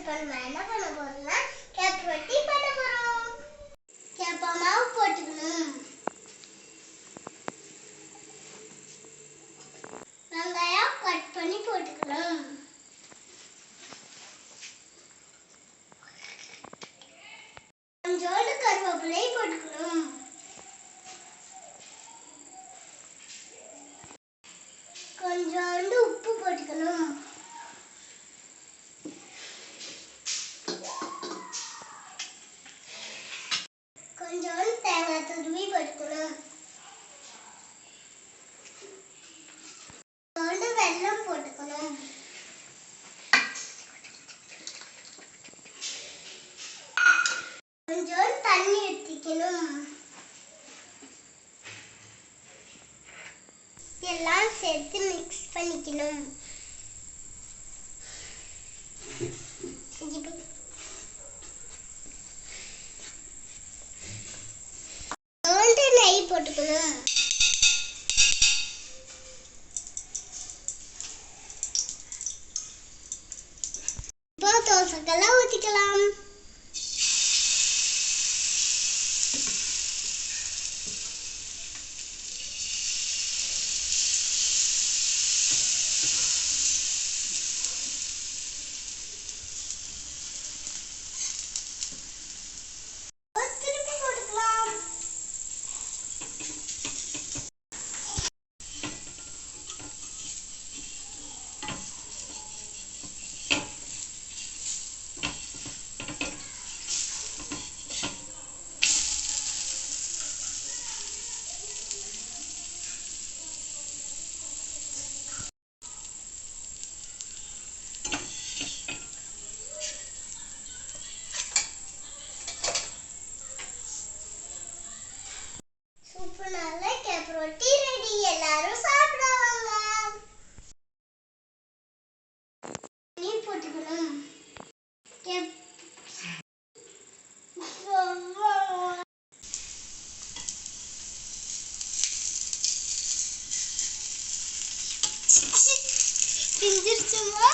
நம்ம என்ன பண்ண போறோம்னா கேப் ரொட்டி பண்ண போறோம். கேப்ப மாவு போட்டுக்கணும். வெங்காயம் கட் பண்ணி போட்டுக்கணும். கொஞ்சோண்டு கருவேப்பிலை போட்டுக்கணும். கொஞ்சோண்டு உப்பு போட்டுக்கணும். கொஞ்சோண்டு தேங்காய் துருவி போட்டுக்கணும். கொஞ்சோண்டு வெல்லம் போட்டுக்கணும். கொஞ்சோண்டு தண்ணி ஊற்றிக்கணும். எல்லாம் சேர்த்து மிக்ஸ் பண்ணிக்கணும். நெய் போட்டுக்கணும். இப்போ தோசைக்கெல்லாம் ஊற்றிக்கலாம். சூப்பரான கேப் ரொட்டி ரெடி. எல்லாரும் சாப்பிடுவாங்க. நீ போட்டுக்கணும். கேப் பிஞ்சிருச்சுமா?